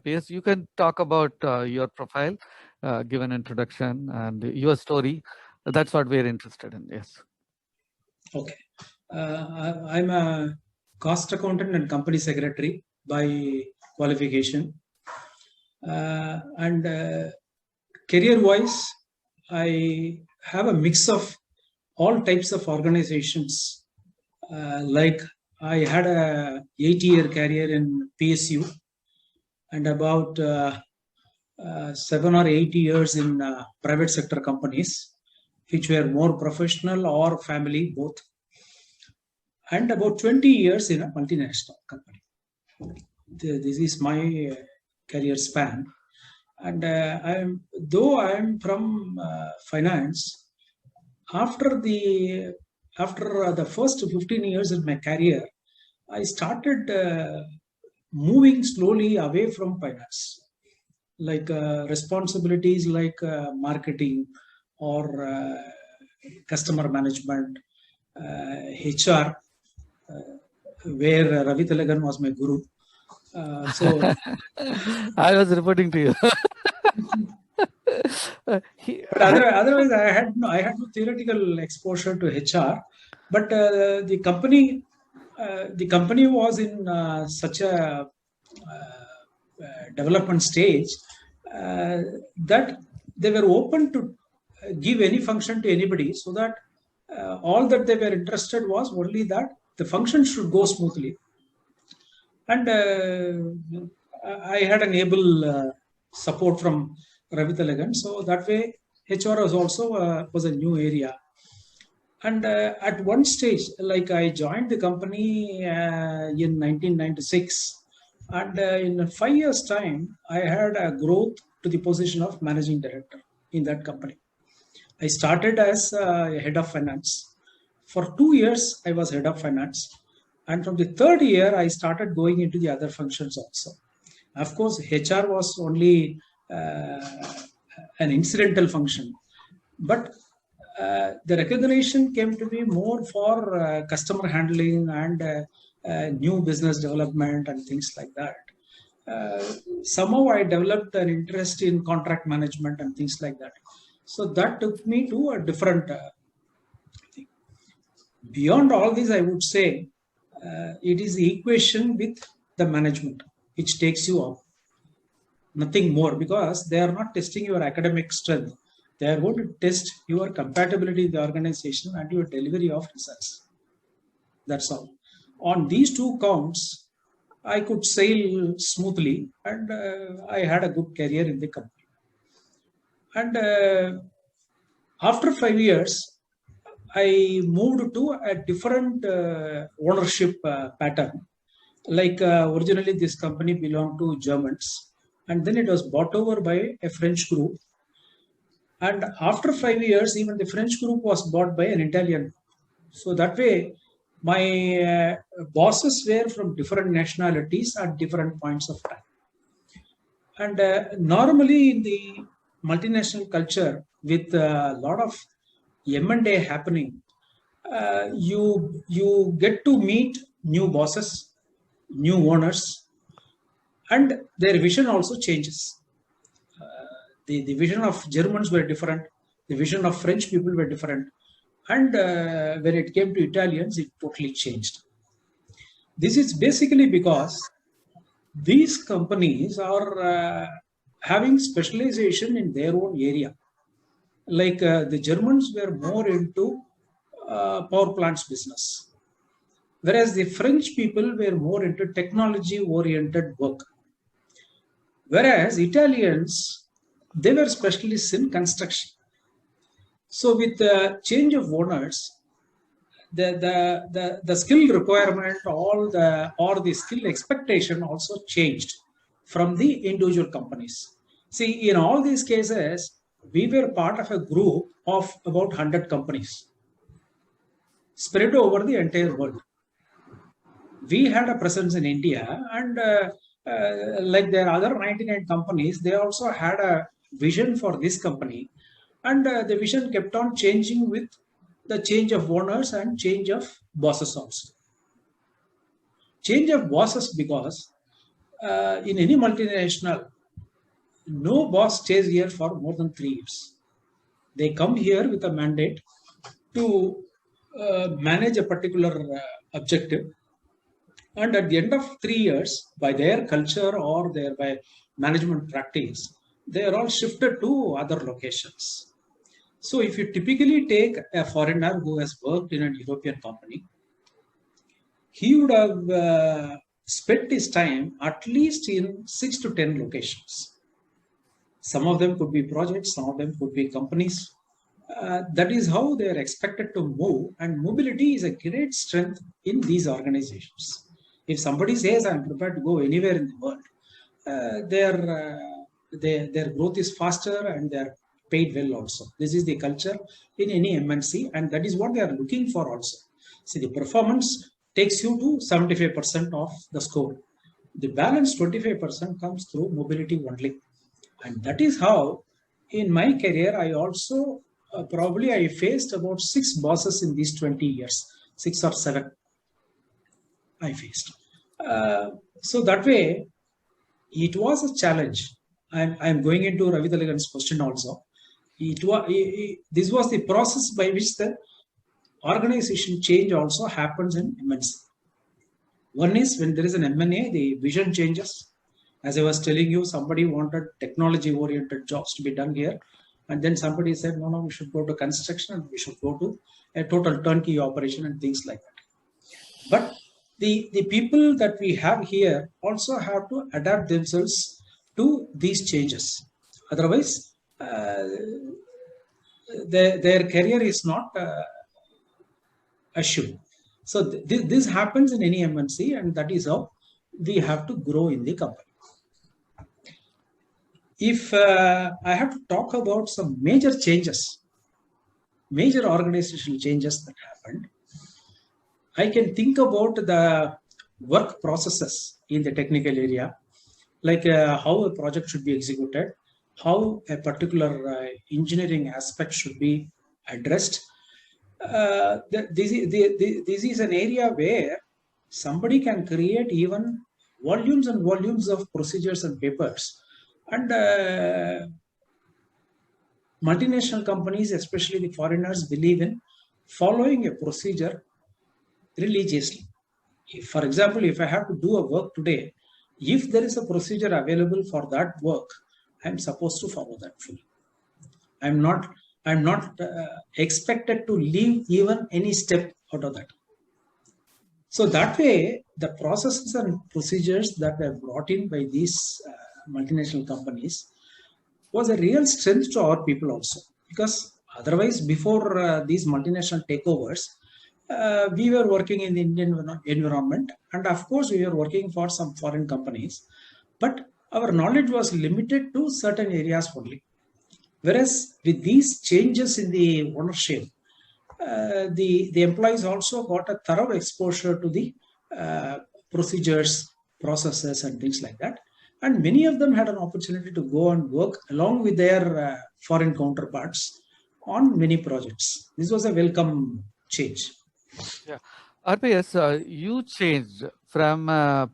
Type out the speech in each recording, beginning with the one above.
Yes, you can talk about your profile, give an introduction and your story. That's what we're interested in. Yes. Okay. I'm a cost accountant and company secretary by qualification. And career-wise, I have a mix of all types of organizations. Like I had a 8-year career in PSU and about 7 or 8 years in private sector companies, which were more professional or family, both, and about 20 years in a multinational company. This is my career span. And though I'm from finance, after the first 15 years of my career, I started moving slowly away from finance, like responsibilities like marketing or customer management, HR, where Ravi Tilagan was my guru. So I was reporting to you. but otherwise, I had no theoretical exposure to HR, but the company was in such a development stage that they were open to give any function to anybody, so that all that they were interested was only that the function should go smoothly. And I had an able support from Ravi Tilagan, so that way HR was also was a new area. And at one stage, like I joined the company in 1996, and in 5 years' time, I had a growth to the position of managing director in that company. I started as head of finance. For 2 years, I was head of finance. And from the third year, I started going into the other functions also. Of course, HR was only an incidental function. But the recognition came to be more for customer handling and new business development and things like that. Somehow I developed an interest in contract management and things like that. So that took me to a different thing. Beyond all this, I would say it is the equation with the management which takes you up. Nothing more, because they are not testing your academic strength. They are going to test your compatibility with the organization and your delivery of results. That's all. On these two counts, I could sail smoothly, and I had a good career in the company. And after 5 years, I moved to a different ownership pattern. Like originally, this company belonged to Germans, and then it was bought over by a French group. And after 5 years, even the French group was bought by an Italian group. So that way, my bosses were from different nationalities at different points of time. And normally in the multinational culture, with a lot of M&A happening, you get to meet new bosses, new owners, and their vision also changes. The vision of Germans were different, the vision of French people were different, and when it came to Italians, it totally changed. This is basically because these companies are having specialization in their own area. Like the Germans were more into power plants business, whereas the French people were more into technology-oriented work. Whereas Italians, they were specialists in construction. So with the change of owners, the skill requirement, or the skill expectation also changed from the individual companies. See, in all these cases, we were part of a group of about 100 companies spread over the entire world. We had a presence in India, and like their other 99 companies, they also had a vision for this company, and the vision kept on changing with the change of owners and change of bosses also. Change of bosses, because in any multinational, no boss stays here for more than 3 years. They come here with a mandate to manage a particular objective, and at the end of 3 years, by their culture or their by management practice, they are all shifted to other locations. So if you typically take a foreigner who has worked in a European company, he would have spent his time at least in 6 to 10 locations. Some of them could be projects, some of them could be companies. That is how they are expected to move, and mobility is a great strength in these organizations. If somebody says, I'm prepared to go anywhere in the world, their growth is faster and they are paid well also. This is the culture in any MNC, and that is what they are looking for also. See, the performance takes you to 75% of the score. The balance 25% comes through mobility only. And that is how, in my career, I also probably I faced about 6 bosses in these 20 years, 6 or 7 I faced. So that way, it was a challenge. I'm going into Ravi Talagan's question also. This was the process by which the organization change also happens in MNC. One is when there is an M&A, the vision changes. As I was telling you, somebody wanted technology-oriented jobs to be done here. And then somebody said, no, we should go to construction and we should go to a total turnkey operation and things like that. But the people that we have here also have to adapt themselves to these changes. Otherwise, their career is not assured. So this happens in any MNC, and that is how we have to grow in the company. If I have to talk about some major changes, major organizational changes that happened, I can think about the work processes in the technical area, like how a project should be executed, how a particular engineering aspect should be addressed. This is an area where somebody can create even volumes and volumes of procedures and papers. And multinational companies, especially the foreigners, believe in following a procedure religiously. For example, if I have to do a work today, if there is a procedure available for that work, I'm supposed to follow that fully. I'm not expected to leave even any step out of that. So that way, the processes and procedures that were brought in by these multinational companies was a real strength to our people also. Because otherwise, before these multinational takeovers, we were working in the Indian environment, and of course, we were working for some foreign companies, but our knowledge was limited to certain areas only. Whereas with these changes in the ownership, the employees also got a thorough exposure to the procedures, processes, and things like that. And many of them had an opportunity to go and work along with their foreign counterparts on many projects. This was a welcome change. Yeah, RPS, you changed from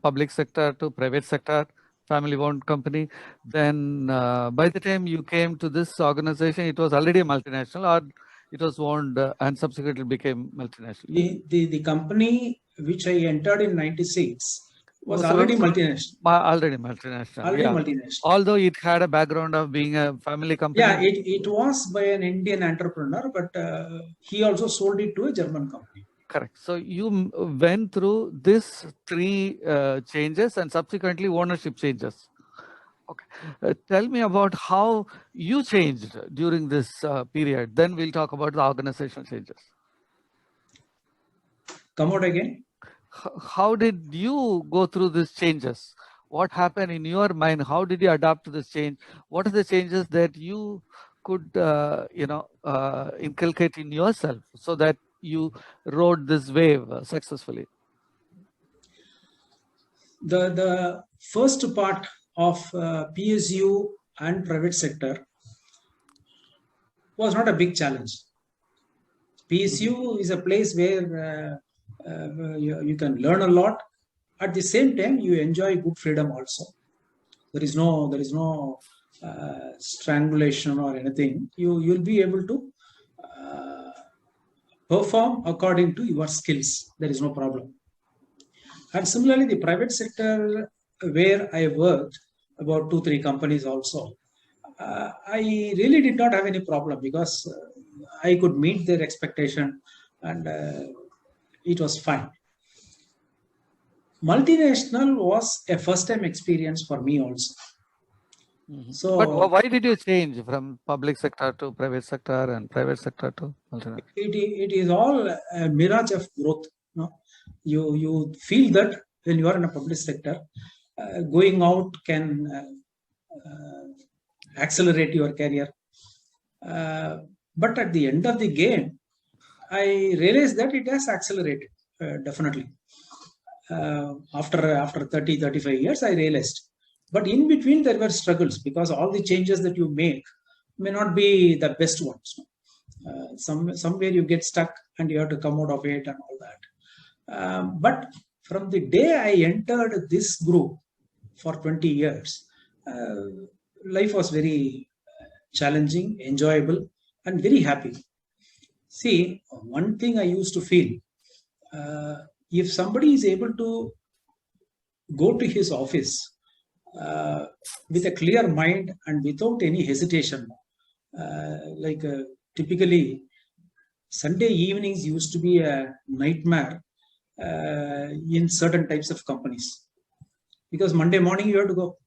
public sector to private sector, family-owned company. Then by the time you came to this organization, it was already a multinational, or it was owned and subsequently became multinational? The company which I entered in '96 was already multinational. Already multinational. Already Yeah. multinational. Although it had a background of being a family company. Yeah, it was by an Indian entrepreneur, but he also sold it to a German company. Correct. So you went through this 3 changes and subsequently ownership changes. Okay. Tell me about how you changed during this period. Then we'll talk about the organizational changes. Come out again. How did you go through these changes? What happened in your mind? How did you adapt to this change? What are the changes that you could, inculcate in yourself so that you rode this wave successfully? The first part of PSU and private sector was not a big challenge. PSU is a place where you can learn a lot. At the same time, you enjoy good freedom also. There is no strangulation or anything. You'll be able to perform according to your skills. There is no problem. And similarly, the private sector where I worked, about 2-3 companies also, I really did not have any problem because I could meet their expectation, and it was fine. Multinational was a first time experience for me also. So, but why did you change from public sector to private sector and private sector to multinational? it is all a mirage of growth. No? You feel that when you are in a public sector, going out can accelerate your career. But at the end of the game, I realized that it has accelerated, definitely. After 30-35 years, I realized. But in between, there were struggles because all the changes that you make may not be the best ones. Somewhere you get stuck and you have to come out of it and all that. But from the day I entered this group for 20 years, life was very challenging, enjoyable, and very happy. See, one thing I used to feel, if somebody is able to go to his office with a clear mind and without any hesitation, typically Sunday evenings used to be a nightmare in certain types of companies, because Monday morning you have to go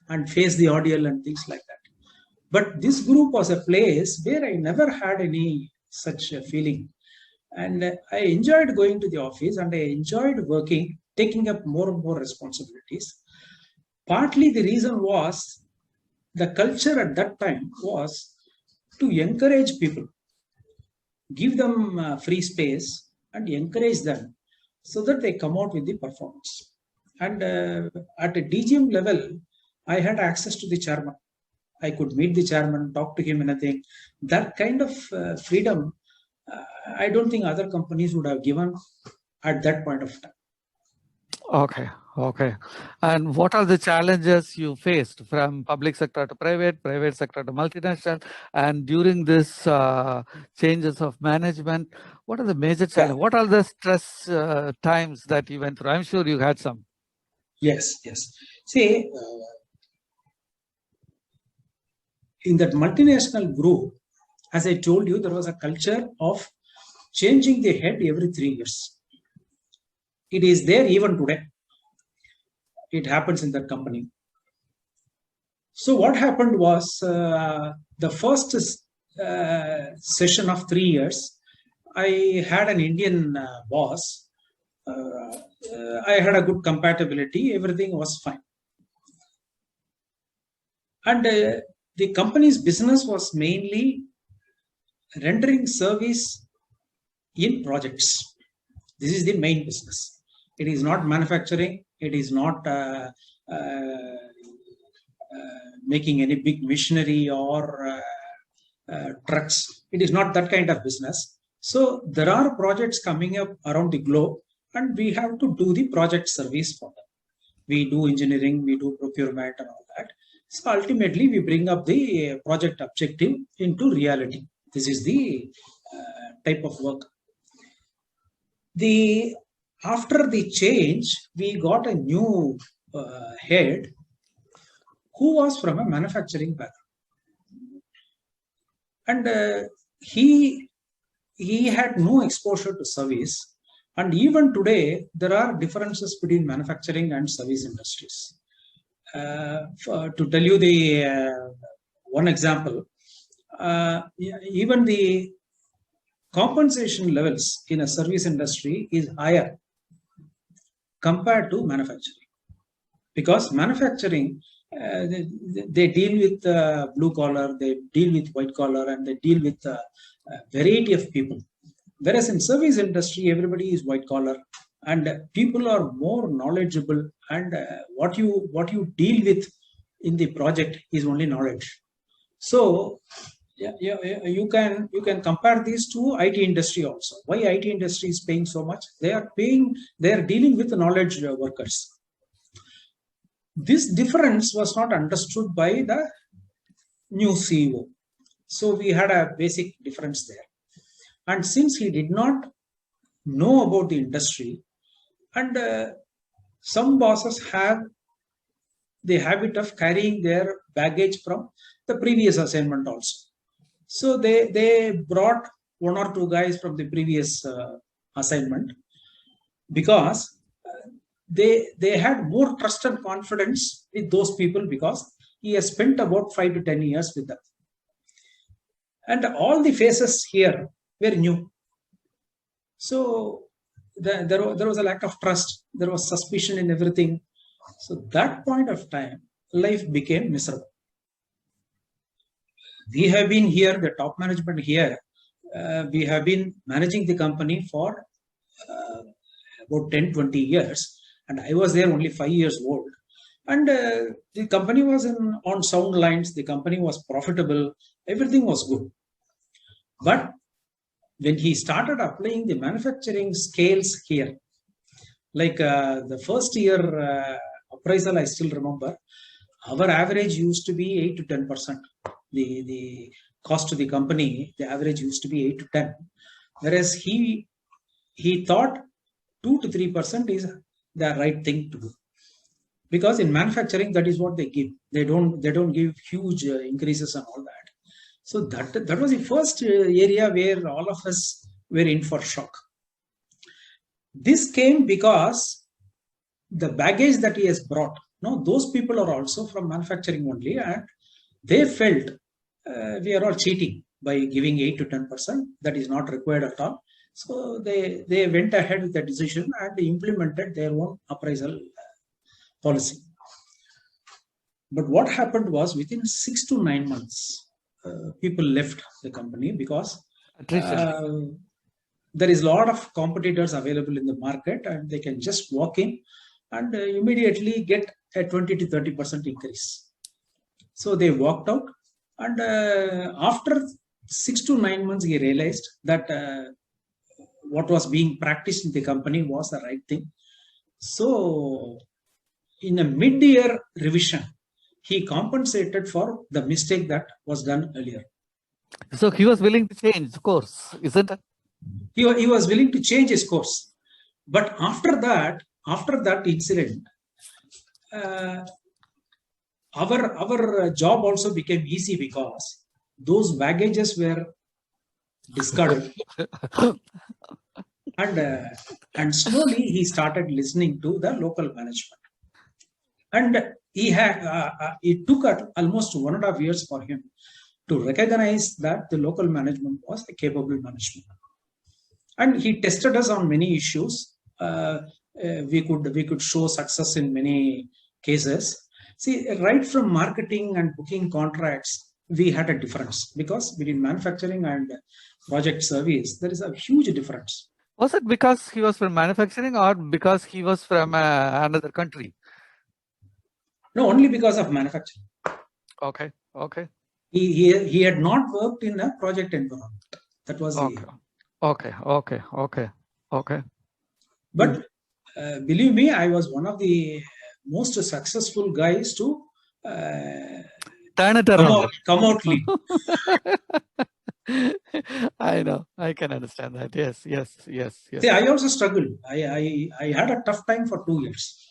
and face the ordeal and things like that. But this group was a place where I never had any such a feeling. And I enjoyed going to the office and I enjoyed working, taking up more and more responsibilities. Partly the reason was the culture at that time was to encourage people, give them free space and encourage them so that they come out with the performance. And at a DGM level, I had access to the chairman. I could meet the chairman, talk to him, anything. That kind of freedom, I don't think other companies would have given at that point of time. Okay. And what are the challenges you faced from public sector to private sector to multinational? And during this changes of management, what are the major challenges? What are the stress times that you went through? I'm sure you had some. Yes. See, in that multinational group, as I told you, there was a culture of changing the head every 3 years. It is there even today. It happens in that company. So what happened was the first session of 3 years, I had an Indian boss. I had a good compatibility. Everything was fine. And the company's business was mainly rendering service in projects. This is the main business. It is not manufacturing. It is not making any big machinery or trucks. It is not that kind of business. So there are projects coming up around the globe and we have to do the project service for them. We do engineering, we do procurement and all that. So ultimately we bring up the project objective into reality. This is the type of work. After the change, we got a new head who was from a manufacturing background. And he had no exposure to service. And even today, there are differences between manufacturing and service industries. To tell you the one example, even the compensation levels in a service industry is higher compared to manufacturing, because manufacturing they deal with blue collar, they deal with white collar, and they deal with a variety of people. Whereas in service industry, everybody is white collar, and people are more knowledgeable. And what you deal with in the project is only knowledge. So You can compare these to IT industry also. Why IT industry is paying so much? They are dealing with knowledge workers. This difference was not understood by the new CEO. So we had a basic difference there. And since he did not know about the industry, and some bosses have the habit of carrying their baggage from the previous assignment also. So they brought one or two guys from the previous assignment because they had more trust and confidence with those people because he has spent about 5 to 10 years with them. And all the faces here were new. So there was a lack of trust. There was suspicion in everything. So that point of time, life became miserable. We have been here, the top management here, we have been managing the company for about 10, 20 years. And I was there only 5 years old. And the company was on sound lines. The company was profitable. Everything was good. But when he started applying the manufacturing scales here, like the first year appraisal, I still remember, our average used to be 8 to 10%. The cost to the company, the average used to be 8 to 10. Whereas he thought 2 to 3% is the right thing to do. Because in manufacturing, that is what they give. They don't give huge increases and all that. So that was the first area where all of us were in for shock. This came because the baggage that he has brought, those people are also from manufacturing only, and they felt we are all cheating by giving 8 to 10%. That is not required at all. So they went ahead with the decision and implemented their own appraisal policy. But what happened was within 6 to 9 months, people left the company because there is a lot of competitors available in the market and they can just walk in and immediately get a 20 to 30% increase. So they walked out, and after 6 to 9 months, he realized that what was being practiced in the company was the right thing. So in a mid-year revision, he compensated for the mistake that was done earlier. So he was willing to change course, isn't it? He was willing to change his course. But after that incident, our job also became easy because those baggages were discarded. And slowly he started listening to the local management. And it took almost 1.5 years for him to recognize that the local management was a capable management. And he tested us on many issues. We could show success in many cases. See, right from marketing and booking contracts, we had a difference because between manufacturing and project service, there is a huge difference. Was it because he was from manufacturing or because he was from another country? No, only because of manufacturing. Okay. He had not worked in a project environment. That was Okay. But believe me, I was one of the most successful guys to turn it around. Come out lead. I know. I can understand that. Yes. See, I also struggled. I had a tough time for 2 years.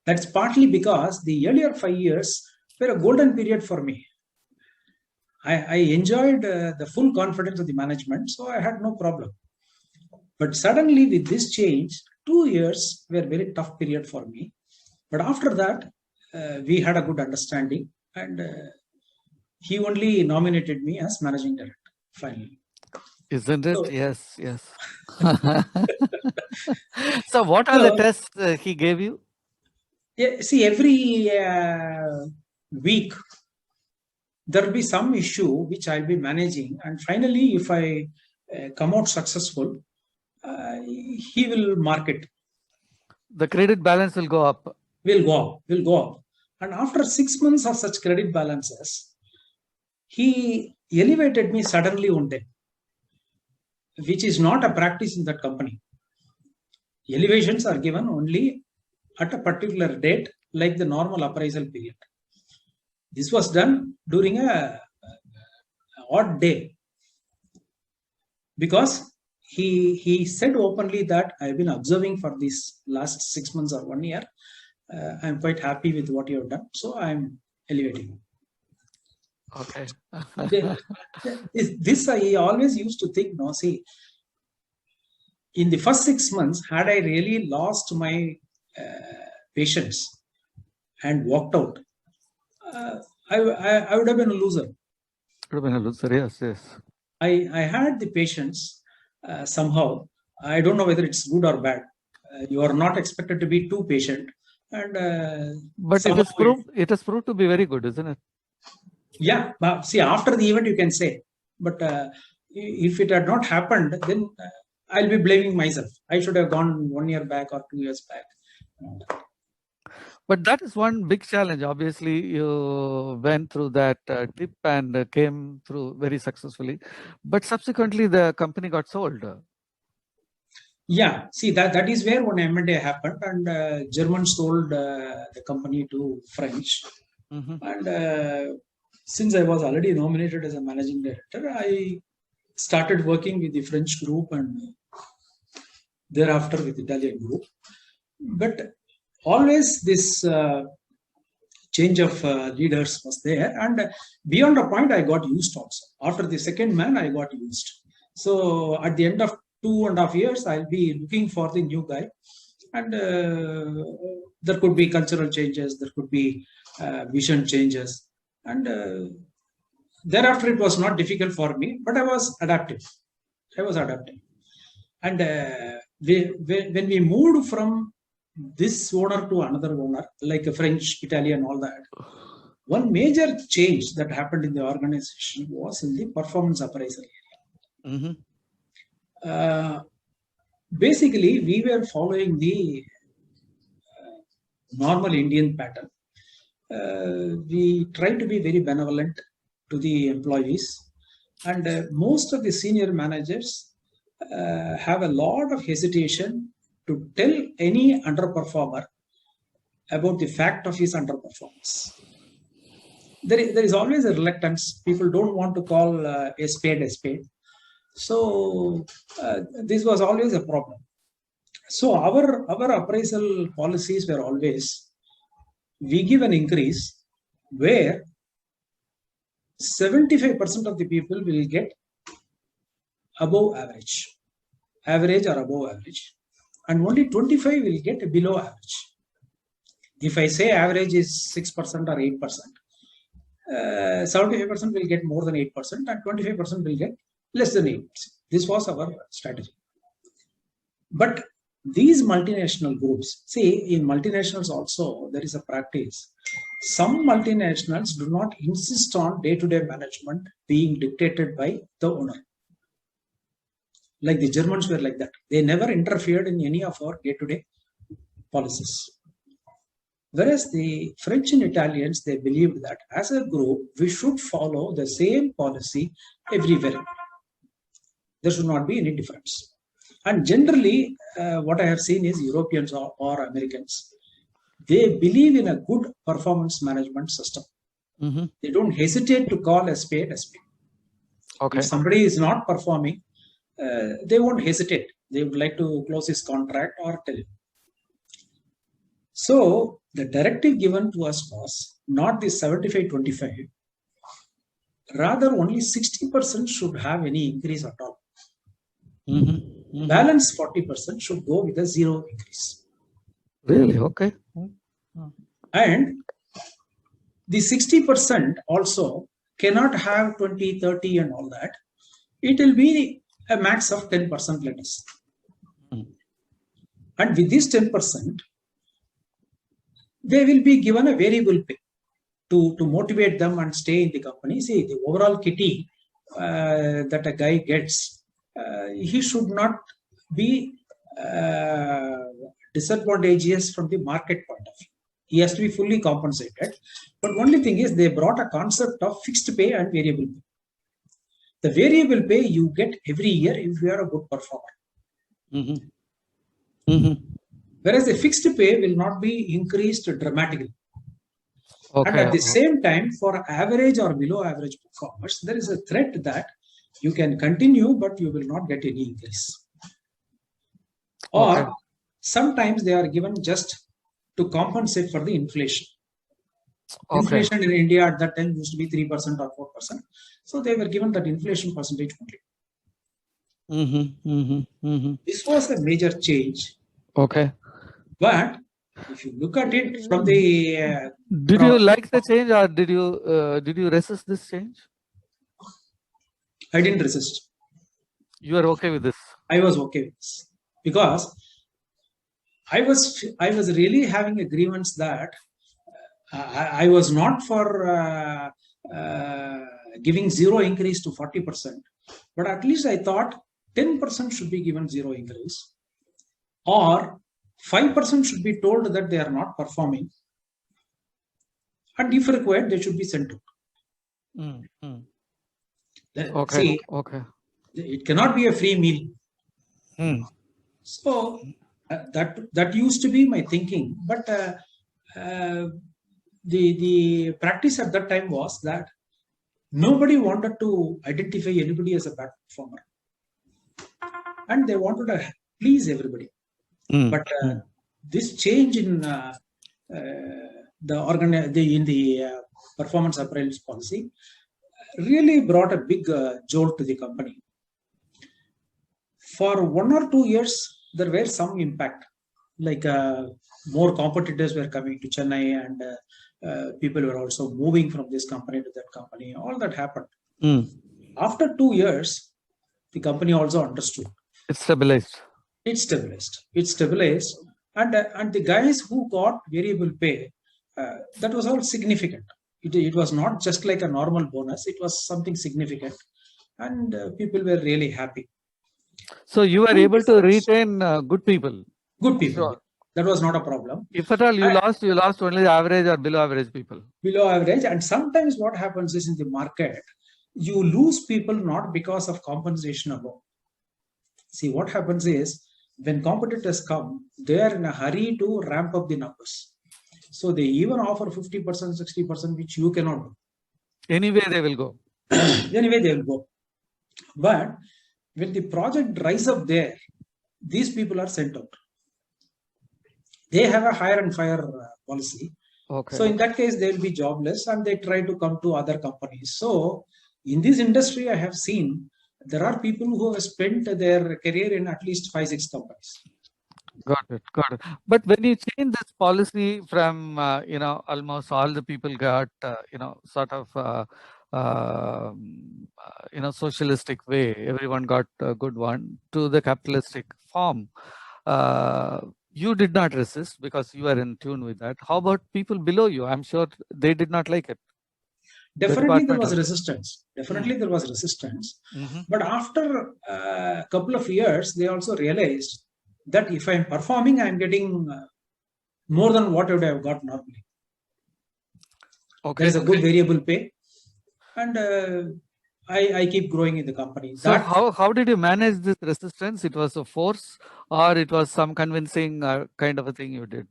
That's partly because the earlier 5 years were a golden period for me. I enjoyed the full confidence of the management, so I had no problem. But suddenly with this change, 2 years were a very tough period for me. But after that, we had a good understanding, and he only nominated me as managing director finally. Isn't it? So, yes. So what are the tests he gave you? Yeah, see, every week there will be some issue which I'll be managing, and finally, if I come out successful, he will mark it. The credit balance will go up. Will go up. And after 6 months of such credit balances, he elevated me suddenly one day, which is not a practice in that company. Elevations are given only at a particular date, like the normal appraisal period. This was done during a odd day, because he said openly that I've been observing for these last 6 months or 1 year. I'm quite happy with what you have done, so I'm elevating you. Okay. This I always used to think, no, see, in the first 6 months, had I really lost my patience and walked out, I would have been a loser. Would have been a loser, yes, yes. I had the patience somehow. I don't know whether it's good or bad. You are not expected to be too patient. And But it has proved to be very good, isn't it? Yeah, but see, after the event you can say, but if it had not happened, then I'll be blaming myself. I should have gone 1 year back or 2 years back. But that is one big challenge. Obviously, you went through that dip and came through very successfully. But subsequently, the company got sold. Yeah, see, that is where one M&A happened, and Germans sold the company to French. And since I was already nominated as a managing director, I started working with the French group and thereafter with the Italian group. But always this change of leaders was there, and beyond a point I got used also. After the second man, I got used. So at the end of 2.5 years, I'll be looking for the new guy, and there could be cultural changes, there could be vision changes, and thereafter it was not difficult for me, but I was adaptive. And when we moved from this owner to another owner, like a French, Italian, all that, one major change that happened in the organization was in the performance appraisal area. Basically, we were following the normal Indian pattern. We try to be very benevolent to the employees, and most of the senior managers have a lot of hesitation to tell any underperformer about the fact of his underperformance. There is always a reluctance. People don't want to call a spade a spade. So this was always a problem. So our appraisal policies were always, we give an increase where 75% of the people will get above average or above average, and only 25 will get below average. If I say average is 6% or 8%, 75% will get more than 8%, and 25% will get less than 8%. This was our strategy. But these multinational groups, see, in multinationals also there is a practice. Some multinationals do not insist on day-to-day management being dictated by the owner. Like the Germans were like that. They never interfered in any of our day-to-day policies. Whereas the French and Italians, they believed that as a group, we should follow the same policy everywhere. There should not be any difference. And generally, what I have seen is Europeans or Americans, they believe in a good performance management system. They don't hesitate to call a spade a spade. Okay. If somebody is not performing, they won't hesitate. They would like to close his contract or tell him. So the directive given to us was not the 75-25, rather only 60% should have any increase at all. Balance 40% should go with a zero increase. Really? Okay. And the 60% also cannot have 20, 30 and all that. It will be a max of 10%, let us say. And with this 10%, they will be given a variable pay to motivate them and stay in the company. See, the overall kitty that a guy gets, he should not be disadvantageous from the market point of view. He has to be fully compensated. But only thing is, they brought a concept of fixed pay and variable pay. The variable pay you get every year if you are a good performer. Whereas the fixed pay will not be increased dramatically. And at the same time, for average or below average performers, there is a threat that you can continue, but you will not get any increase. Or sometimes they are given just to compensate for the inflation. Inflation in India at that time used to be 3% or 4%. So they were given that inflation percentage only. This was a major change. But if you look at it from the did you like the change, or did you resist this change? I didn't resist. You are okay with this? I was okay with this because I was really having a grievance that I was not for giving zero increase to 40%, but at least I thought 10% should be given zero increase, or 5% should be told that they are not performing, and if required, they should be sent out. See, it cannot be a free meal. So that used to be my thinking, but the practice at that time was that nobody wanted to identify anybody as a bad performer, and they wanted to please everybody. But this change in the performance appraisal policy really brought a big jolt to the company. For 1 or 2 years, there were some impact, like more competitors were coming to Chennai, and people were also moving from this company to that company. All that happened. After 2 years, the company also understood. It stabilized. And the guys who got variable pay, that was all significant. It was not just like a normal bonus. It was something significant, and people were really happy. So you were able to retain good people. Good people. Sure. That was not a problem. If at all you lost only average or below average people. Below average. And sometimes what happens is in the market, you lose people not because of compensation alone. See, what happens is when competitors come, they are in a hurry to ramp up the numbers. So they even offer 50%, 60%, which you cannot do. Anyway, they will go. But when the project rise up there, these people are sent out. They have a hire and fire policy. So in that case, they will be jobless and they try to come to other companies. So in this industry, I have seen there are people who have spent their career in at least 5-6 companies. Got it. But when you change this policy from, almost all the people got, sort of, socialistic way, everyone got a good one, to the capitalistic form, you did not resist because you are in tune with that. How about people below you? I'm sure they did not like it. Definitely there was resistance. But after a couple of years, they also realized that if I'm performing, I'm getting more than what I would have got normally. There's a good variable pay, and I keep growing in the company. So how did you manage this resistance? It was a force, or it was some convincing kind of a thing you did?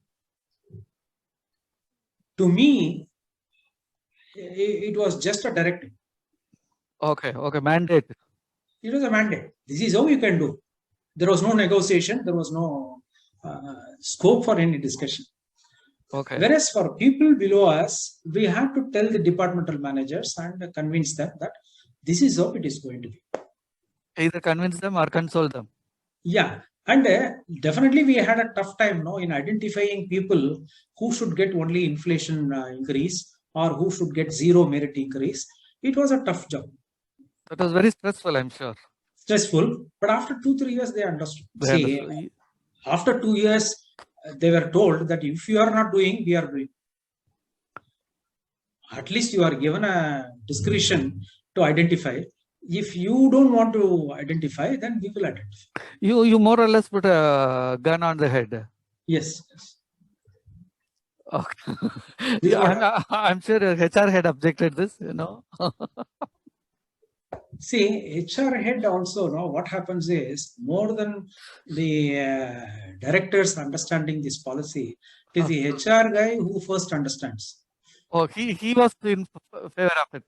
To me, it was just a directive. Mandate. It was a mandate. This is how you can do. There was no negotiation. There was no scope for any discussion. Whereas for people below us, we have to tell the departmental managers and convince them that this is how it is going to be. Either convince them or console them. Yeah. And definitely we had a tough time in identifying people who should get only inflation increase or who should get zero merit increase. It was a tough job. That was very stressful, I'm sure. Stressful, but after 2-3 years, they understood. See, after 2 years, they were told that if you are not doing, we are doing. At least you are given a discretion to identify. If you don't want to identify, then we will identify. You more or less put a gun on the head. Yes. I'm sure HR had objected this, See, HR head also, no, what happens is more than the directors understanding this policy, it is the HR guy who first understands. Oh, he was in favor of it.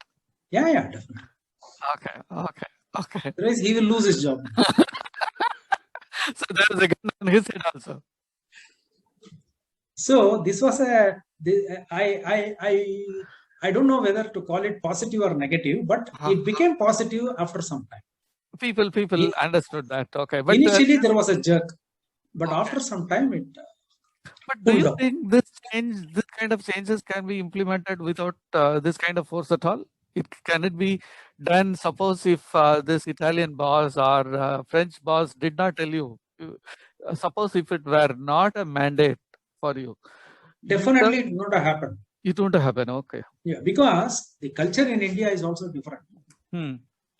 Yeah, yeah, definitely. Okay. Otherwise, he will lose his job. So there is a gun on his head also. So this was I don't know whether to call it positive or negative, but it became positive after some time. People understood that. Okay, but initially there was a jerk, but after some time it. But do you think this kind of changes can be implemented without this kind of force at all? Can it be done? Suppose if this Italian boss or French boss did not tell you, suppose if it were not a mandate for you. Definitely it would not happen. It won't happen, okay. Yeah, because the culture in India is also different.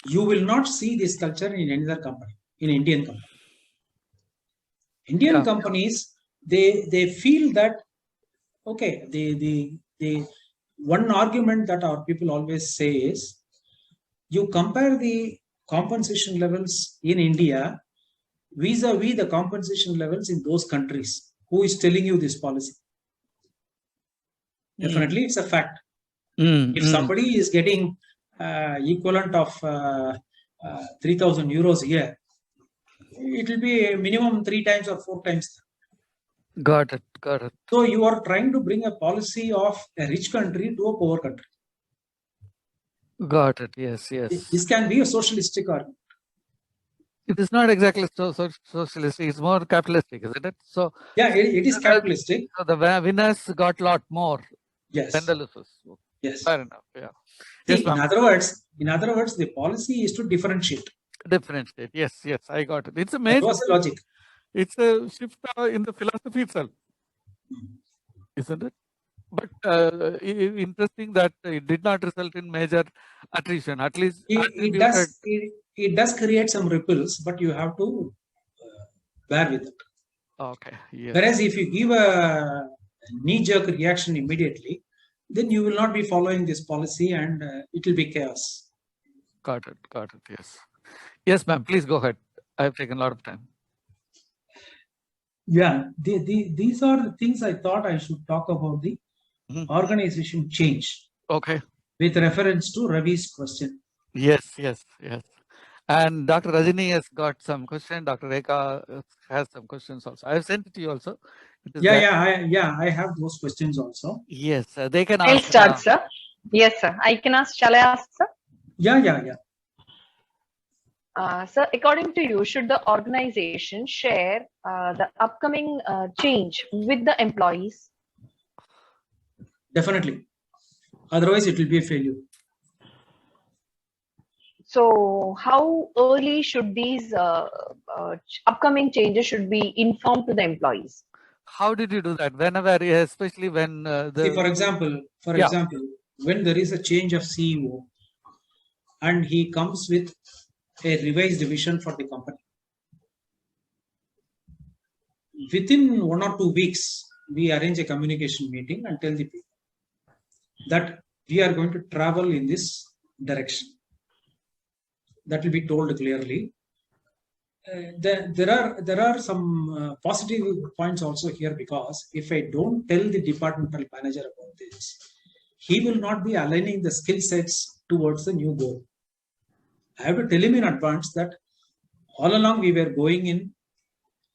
You will not see this culture in any other company, in Indian company. Indian companies, they feel that, okay, the one argument that our people always say is, you compare the compensation levels in India vis-a-vis the compensation levels in those countries. Who is telling you this policy? Definitely, it's a fact. If somebody is getting equivalent of 3,000 euros here, it will be a minimum 3 times or 4 times. Got it. So you are trying to bring a policy of a rich country to a poor country. Got it. Yes. This can be a socialistic argument. It is not exactly socialistic. It's more capitalistic, isn't it? So yeah, it is capitalistic. So the winners got a lot more. Yes. Than the losers. Yes. Fair enough. Yeah. See, yes, in other words, the policy is to differentiate. Yes. I got it. It's a major. That was the logic. It's a shift in the philosophy itself, isn't it? But interesting that it did not result in major attrition. At least it does create some ripples, but you have to bear with it. Okay. Yes. Whereas if you give a knee-jerk reaction immediately, then you will not be following this policy, and it will be chaos. Got it. Yes, ma'am. Please go ahead. I have taken a lot of time. Yeah, these are the things I thought I should talk about the organization change. Okay. With reference to Ravi's question. Yes. And Dr. Rajini has got some questions. Dr. Rekha has some questions also. I have sent it to you also. I have those questions also. Yes, they can ask. I'll start, sir. Yes, sir. I can ask. Shall I ask, sir? Yeah. Sir, according to you, should the organization share the upcoming change with the employees? Definitely. Otherwise, it will be a failure. So, how early should these upcoming changes should be informed to the employees? How did you do that? Whenever, especially when See, for example, when there is a change of CEO and he comes with a revised vision for the company, within 1 or 2 weeks, we arrange a communication meeting and tell the people that we are going to travel in this direction. That will be told clearly. There are some positive points also here, because if I don't tell the departmental manager about this, he will not be aligning the skill sets towards the new goal. I have to tell him in advance that all along we were going in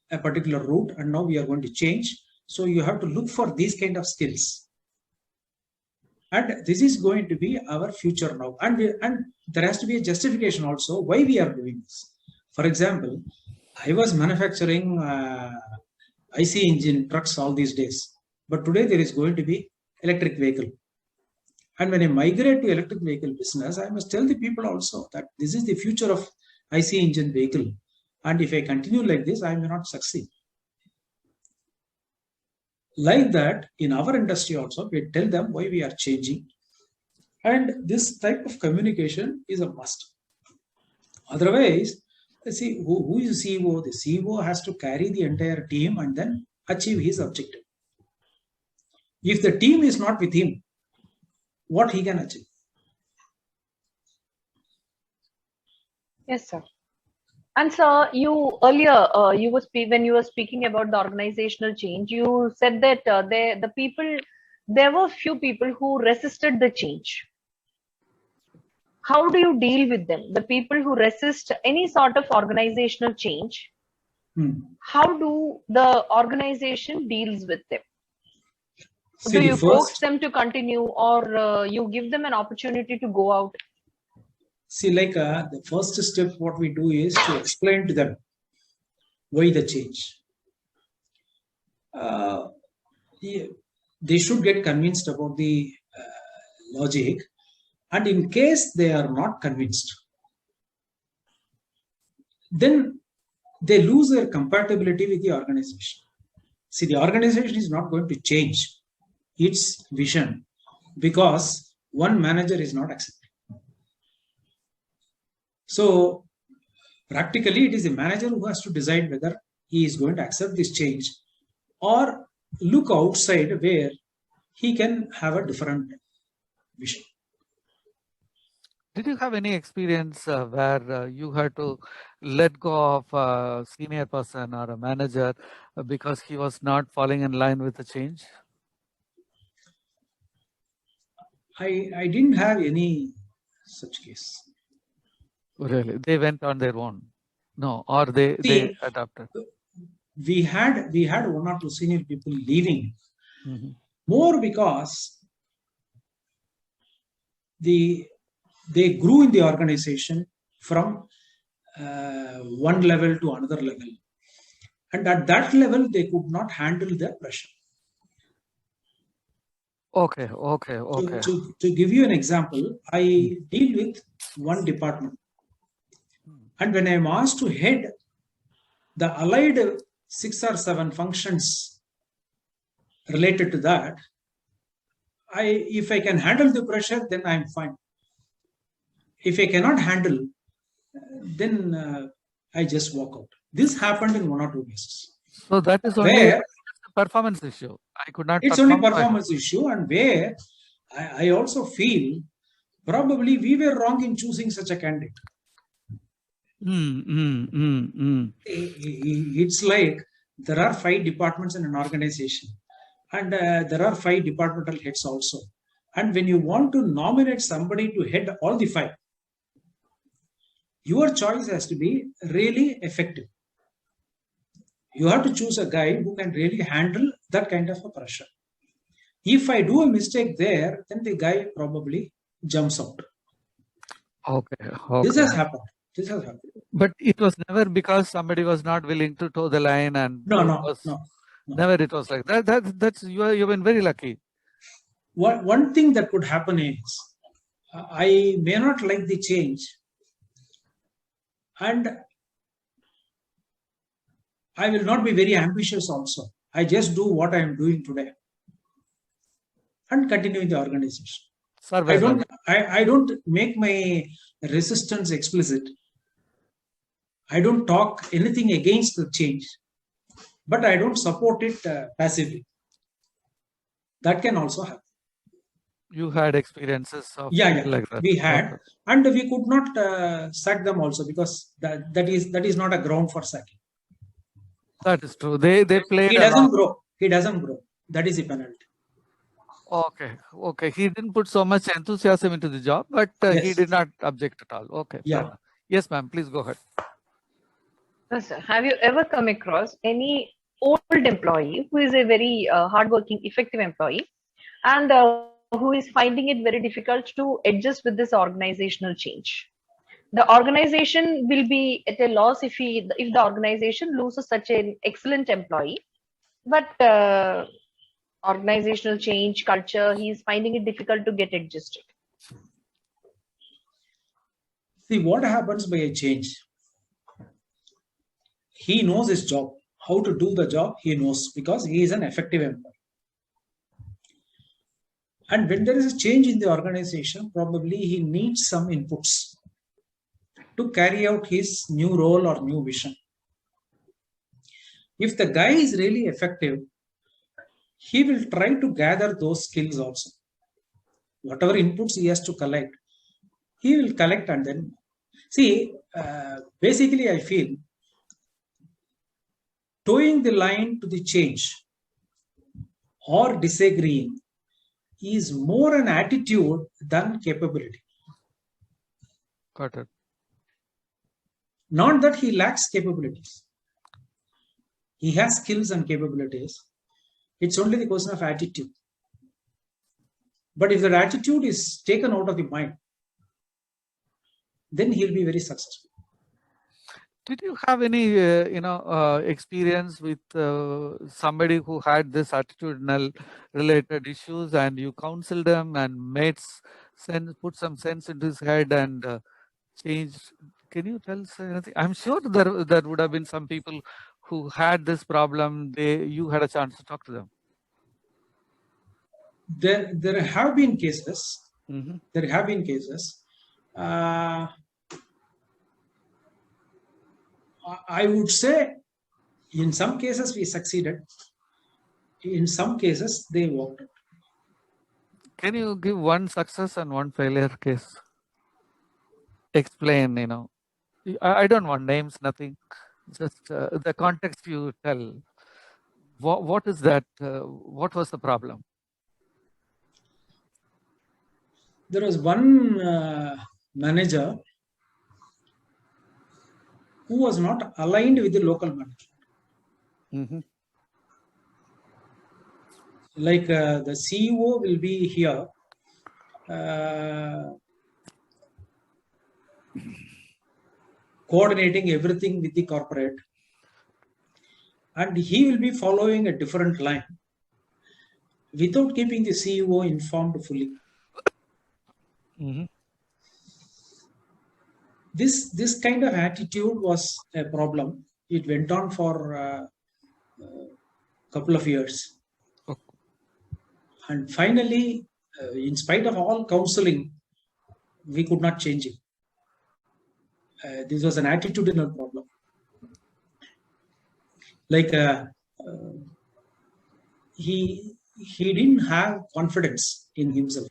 a particular route and now we are going to change. So you have to look for these kind of skills. And this is going to be our future now. And there has to be a justification also why we are doing this. For example, I was manufacturing IC engine trucks all these days. But today there is going to be electric vehicle. And when I migrate to electric vehicle business, I must tell the people also that this is the future of IC engine vehicle. And if I continue like this, I may not succeed. Like that, in our industry also, we tell them why we are changing. And this type of communication is a must. Otherwise, see, who is the CEO? The CEO has to carry the entire team and then achieve his objective. If the team is not with him, what he can achieve? Yes, sir. And sir, you earlier when you were speaking about the organizational change, you said that there were few people who resisted the change. How do you deal with them? The people who resist any sort of organizational change, how do the organization deals with them? See, Do the you coax first, them to continue, or you give them an opportunity to go out? see, like the first step, what we do is to explain to them why the change. Yeah, they should get convinced about the logic, and in case they are not convinced, then they lose their compatibility with the organization. See, the organization is not going to change its vision because one manager is not accepting. So, practically, it is the manager who has to decide whether he is going to accept this change or look outside where he can have a different vision. Did you have any experience where you had to let go of a senior person or a manager because he was not falling in line with the change? I didn't have any such case. Really? They went on their own? No, or they See, adapted? we had one or two senior people leaving Mm-hmm. more because they grew in the organization from one level to another level, and at that level they could not handle the pressure. Okay. To give you an example, I deal with one department, and when I am asked to head the allied 6 or 7 functions related to that, if I can handle the pressure, then I'm fine. If I cannot handle, then I just walk out. This happened in 1 or 2 cases. So that is only Where a performance issue. I could not. it's only performance issue, and where I also feel probably we were wrong in choosing such a candidate. It's like there are 5 departments in an organization, and there are 5 departmental heads also. And when you want to nominate somebody to head all the 5, your choice has to be really effective. You have to choose a guy who can really handle that kind of a pressure. If I do a mistake there, then the guy probably jumps out. Okay. This has happened. But it was never because somebody was not willing to toe the line, and No. Never it was like that. That's you've been very lucky. One thing that could happen is I may not like the change, and I will not be very ambitious also. I just do what I am doing today and continue in the organization. I don't make my resistance explicit. I don't talk anything against the change, but I don't support it passively. That can also happen. You had experiences of like that. We had, and we could not sack them also because that is not a ground for sacking. That is true. They played. He doesn't grow. That is the penalty. Okay. He didn't put so much enthusiasm into the job, but Yes. he did not object at all. Okay. Yeah. Yes, ma'am. Please go ahead. Yes, sir. Have you ever come across any old employee who is a very hardworking, effective employee, and who is finding it very difficult to adjust with this organizational change? The organization will be at a loss if the organization loses such an excellent employee. But organizational change, culture, he is finding it difficult to get adjusted. See, what happens by a change? He knows his job. How to do the job, he knows because he is an effective employee. And when there is a change in the organization, probably he needs some inputs to carry out his new role or new vision. If the guy is really effective, he will try to gather those skills also. Whatever inputs he has to collect, he will collect and then See, basically, I feel towing the line to the change or disagreeing is more an attitude than capability. Got it. Not that he lacks capabilities. He has skills and capabilities. It's only the question of attitude. But if that attitude is taken out of the mind, then he'll be very successful. Did you have any, experience with somebody who had this attitudinal related issues, and you counseled them and made sense, put some sense into his head and changed? Can you tell us anything? I'm sure there would have been some people who had this problem. You had a chance to talk to them. There have been cases. Mm-hmm. There have been cases. I would say in some cases we succeeded. In some cases they walked out. Can you give one success and one failure case? Explain, I don't want names, nothing. Just the context you tell. What is that? What was the problem? There was one manager who was not aligned with the local management. Mm-hmm. Like the CEO will be here, coordinating everything with the corporate, and he will be following a different line without keeping the CEO informed fully. Mm-hmm. This kind of attitude was a problem. It went on for a couple of years. Okay. And finally, in spite of all counseling, we could not change it. This was an attitudinal problem. Like he didn't have confidence in himself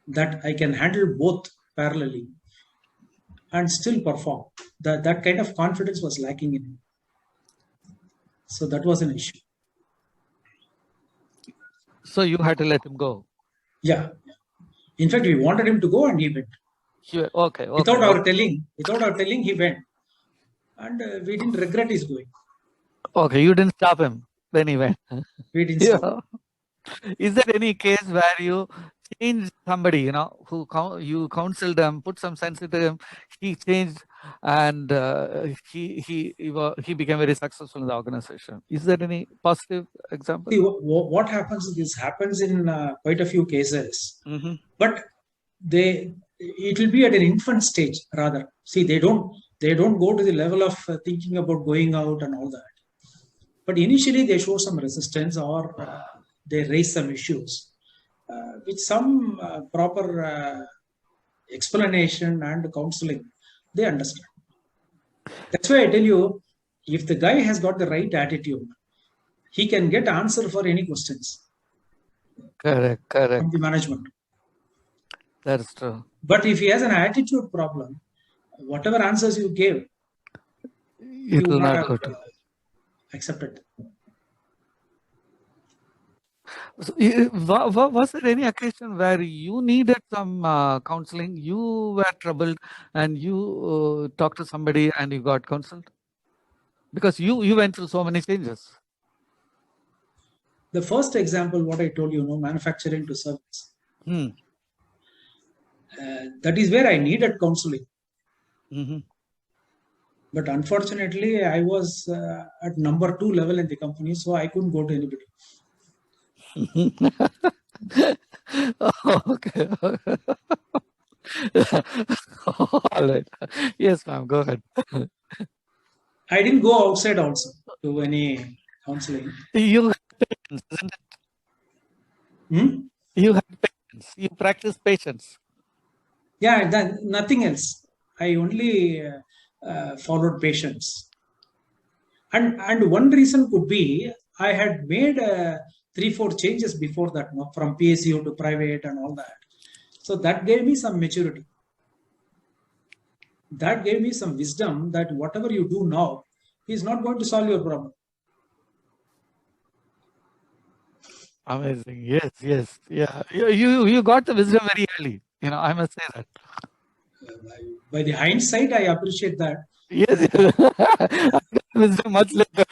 that I can handle both parallelly and still perform. That kind of confidence was lacking in him. So that was an issue. So you had to let him go. Yeah. In fact, we wanted him to go and he went. Okay. Without our telling, he went. And we didn't regret his going. Okay, you didn't stop him when he went. We didn't stop. Is there any case where you changed somebody, who you counseled them, put some sense into him, he changed, and he became very successful in the organization? Is there any positive example? See, what happens is this happens in quite a few cases, Mm-hmm. but it will be at an infant stage rather. See, they don't go to the level of thinking about going out and all that. But initially they show some resistance or they raise some issues. With some proper explanation and counseling, they understand. That's why I tell you, if the guy has got the right attitude, he can get answer for any questions. Correct. From the management. That's true. But if he has an attitude problem, whatever answers you gave, It will not go to. Accepted. So, was there any occasion where you needed some counseling, you were troubled, and you talked to somebody and you got counseled? Because you went through so many changes. The first example, what I told you, manufacturing to service. That is where I needed counseling. Mm-hmm. But unfortunately, I was at number 2 level in the company, so I couldn't go to anybody. Okay. All right. Yes, ma'am. Go ahead. I didn't go outside also to any counseling. You had patience, isn't it? You had patience. You practiced patience. Yeah, nothing else. I only followed patience. And one reason could be I had made 3-4 changes before that, from PSU to private and all that. So that gave me some maturity. that gave me some wisdom that whatever you do now is not going to solve your problem. Amazing. Yes, yes. Yeah. You got the wisdom very early. I must say that. By the hindsight, I appreciate that. Yes, yes. I got wisdom much later.